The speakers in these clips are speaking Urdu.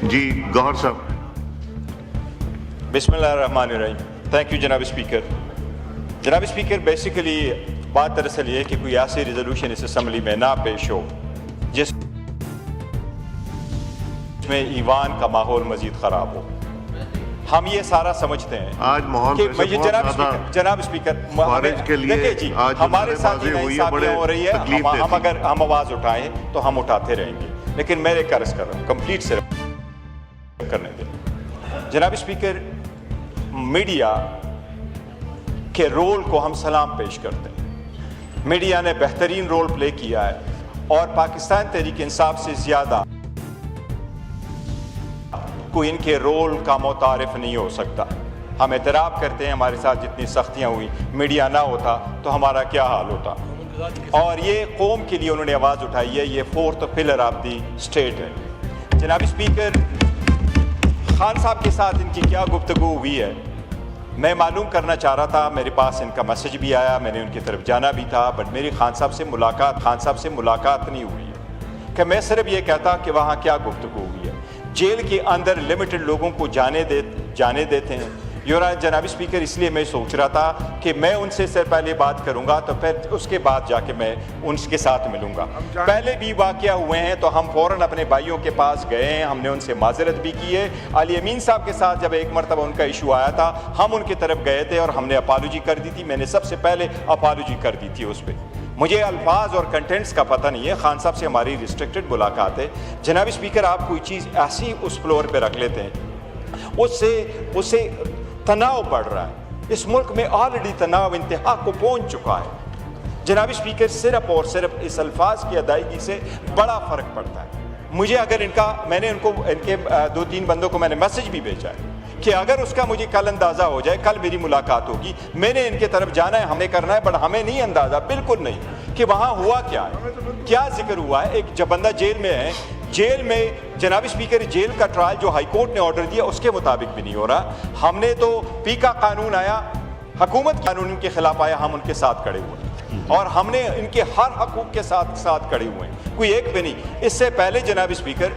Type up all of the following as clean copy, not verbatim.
جی گوہر صاحب. بسم اللہ الرحمن الرحیم. تھینک یو جناب اسپیکر. جناب اسپیکر, بیسیکلی بات دراصل یہ ہے کہ کوئی ایسی ریزولوشن اس اسمبلی میں نہ پیش ہو جس میں ایوان کا ماحول مزید خراب ہو. ہم یہ سارا سمجھتے ہیں آج ماحول جناب اسپیکر خارج کے لیے دیکھیے جی, ہمارے ساتھ انصافیاں ہو رہی ہے. ہم اگر ہم آواز اٹھائیں تو ہم اٹھاتے رہیں گے, لیکن میں ایک عرض کر رہا ہوں کمپلیٹ صرف کرنے دیں. جناب اسپیکر, میڈیا کے رول کو ہم سلام پیش کرتے ہیں. میڈیا نے بہترین رول پلے کیا ہے اور پاکستان تحریک انصاف سے زیادہ کوئی ان کے رول کا متعارف نہیں ہو سکتا. ہم اعتراف کرتے ہیں ہمارے ساتھ جتنی سختیاں ہوئی, میڈیا نہ ہوتا تو ہمارا کیا حال ہوتا. اور یہ قوم کے لیے انہوں نے آواز اٹھائی ہے, یہ fourth pillar of the state ہے. جناب اسپیکر, خان صاحب کے ساتھ ان کی کیا گفتگو ہوئی ہے میں معلوم کرنا چاہ رہا تھا. میرے پاس ان کا میسج بھی آیا, میں نے ان کی طرف جانا بھی تھا, بٹ میری خان صاحب سے ملاقات نہیں ہوئی ہے کہ میں صرف یہ کہتا کہ وہاں کیا گفتگو ہوئی ہے. جیل کے اندر لمیٹڈ لوگوں کو جانے دیتے ہیں. جناب اسپیکر, اس لیے میں سوچ رہا تھا کہ میں ان سے پہلے بات کروں گا تو پھر اس کے بعد جا کے میں ان کے ساتھ ملوں گا. پہلے بھی واقعہ ہوئے ہیں تو ہم فوراً اپنے بھائیوں کے پاس گئے ہیں, ہم نے ان سے معذرت بھی کی ہے. علی امین صاحب کے ساتھ جب ایک مرتبہ ان کا ایشو آیا تھا ہم ان کی طرف گئے تھے اور ہم نے اپالوجی کر دی تھی. میں نے سب سے پہلے اپالوجی کر دی تھی اس پہ. مجھے الفاظ اور کنٹینٹس کا پتہ نہیں ہے. خان صاحب سے ہماری ریسٹرکٹڈ ملاقات ہے. جناب اسپیکر, آپ کوئی چیز ایسی اس فلور پہ رکھ لیتے ہیں اس سے تناؤ بڑھ رہا ہے. اس ملک میں آلریڈی تناؤ انتہا کو پہنچ چکا ہے. جناب اسپیکر, صرف اور صرف اس الفاظ کی ادائیگی سے بڑا فرق پڑتا ہے. مجھے اگر میں نے ان کے 2-3 بندوں کو میں نے میسج بھی بھیجا ہے کہ اگر اس کا مجھے کل اندازہ ہو جائے, کل میری ملاقات ہوگی, میں نے ان کے طرف جانا ہے, ہم نے کرنا ہے, بٹ ہمیں نہیں اندازہ, بالکل نہیں, کہ وہاں ہوا کیا ہے, کیا ذکر ہوا ہے. ایک جب بندہ جیل میں ہے, جیل میں جناب اسپیکر جیل کا ٹرائل جو ہائی کورٹ نے آرڈر دیا اس کے مطابق بھی نہیں ہو رہا. ہم نے تو پی کا قانون آیا, حکومت قانون کے خلاف آیا, ہم ان کے ساتھ کھڑے ہوئے اور ہم نے ان کے ہر حقوق کے ساتھ کھڑے ہوئے ہیں, کوئی ایک بھی نہیں. اس سے پہلے جناب اسپیکر,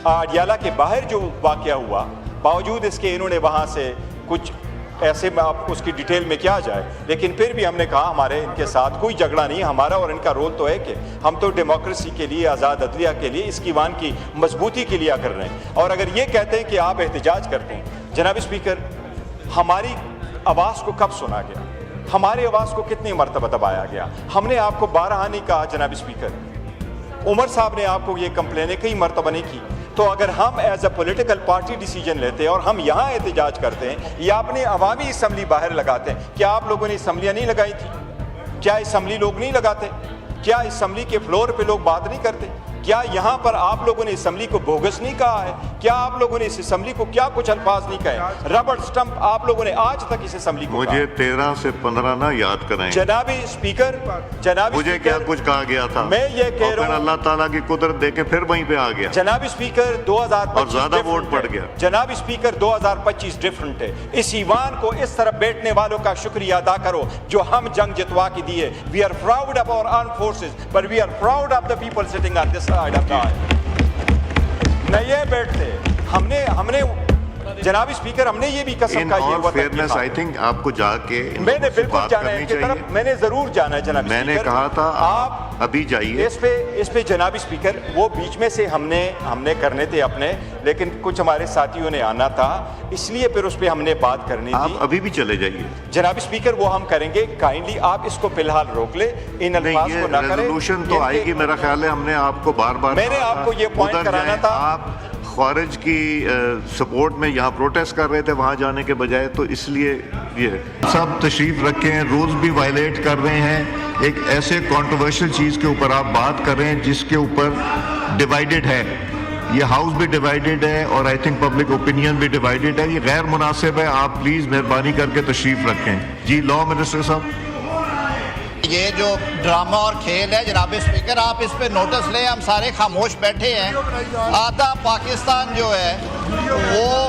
اڈیالہ کے باہر جو واقعہ ہوا, باوجود اس کے انہوں نے وہاں سے کچھ ایسے میں آپ اس کی ڈیٹیل میں کیا جائے, لیکن پھر بھی ہم نے کہا ہمارے ان کے ساتھ کوئی جھگڑا نہیں. ہمارا اور ان کا رول تو ہے کہ ہم تو ڈیموکریسی کے لیے, آزاد عدلیہ کے لیے, اس کی ایوان کی مضبوطی کے لیے کر رہے ہیں. اور اگر یہ کہتے ہیں کہ آپ احتجاج کرتے ہیں, جناب اسپیکر, ہماری آواز کو کب سنا گیا, ہماری آواز کو کتنی مرتبہ دبایا گیا. ہم نے آپ کو بارہا نہیں کہا جناب اسپیکر, عمر صاحب نے آپ کو یہ کمپلینیں کئی مرتبہ نہیں کی. تو اگر ہم as a political party decision لیتے ہیں اور ہم یہاں احتجاج کرتے ہیں یا اپنی عوامی اسمبلی باہر لگاتے ہیں, کیا آپ لوگوں نے اسمبلیاں نہیں لگائی تھی؟ کیا اسمبلی لوگ نہیں لگاتے؟ کیا اسمبلی کے فلور پہ لوگ بات نہیں کرتے؟ کیا یہاں پر آپ لوگوں نے اسمبلی کو بوگس نہیں کہا ہے؟ کیا آپ لوگوں نے اس اسمبلی کو کیا کچھ الفاظ نہیں کہے؟ ربڑ سٹمپ آپ لوگوں نے آج تک اس اسمبلی کو مجھے 13 سے 15 نہ یاد کرائیں. جناب اسپیکر, مجھے کیا کچھ کہا گیا تھا, میں یہ کہہ رہا ہوں اللہ تعالیٰ کی قدرت دیکھیں پھر وہیں پہ آ گیا. جناب اسپیکر, 2025 اور زیادہ ووٹ پڑ گیا. جناب اسپیکر, 2025 ڈفرنٹ ہے. اس ایوان کو اس طرف بیٹھنے والوں کا شکریہ ادا کرو جو ہم جنگ جتوا کے دیے. We are proud of our armed forces, but we are proud of the people sitting on this side of the aisle. نہ یہ بیٹھتے ہم نے جناب اسپیکر, ہم نے یہ بھی قسم کا یہ فیئرنیس آئی تھنک آپ کو جا کے میں نے بالکل جانا ہے ان کی طرف, میں نے ضرور جانا ہے جناب اسپیکر. میں نے کہا تھا آپ ابھی جائیے اس پہ جناب اسپیکر. وہ بیچ میں سے ہم نے کرنے تھے اپنے, لیکن کچھ ہمارے ساتھیوں نے آنا تھا, اس لیے پھر اس پہ ہم نے بات کرنی تھی. آپ ابھی بھی چلے جائیے جناب اسپیکر, وہ ہم کریں گے. کائنڈلی آپ اس کو فی الحال روک لیں, ان الفاظ کو نہ کریں. ریزولوشن تو آئے گی, میرا خیال ہے ہم نے آپ کو بار بار, میں نے آپ کو یہ پوائنٹ کرانا تھا. آپ خارج کی سپورٹ میں یہاں پروٹیسٹ کر رہے تھے وہاں جانے کے بجائے, تو اس لیے یہ سب تشریف رکھیں. رولز بھی وائلیٹ کر رہے ہیں. ایک ایسے کنٹروورشل چیز کے اوپر آپ بات کر رہے ہیں جس کے اوپر ڈیوائیڈڈ ہے, یہ ہاؤس بھی ڈیوائیڈڈ ہے اور آئی تھنک پبلک اوپینین بھی ڈیوائیڈڈ ہے. یہ غیر مناسب ہے. آپ پلیز مہربانی کر کے تشریف رکھیں. جی لا منسٹر صاحب, یہ جو ڈرامہ اور کھیل ہے جناب اسپیکر, آپ اس پہ نوٹس لیں. ہم سارے خاموش بیٹھے ہیں. آدھا پاکستان جو ہے وہ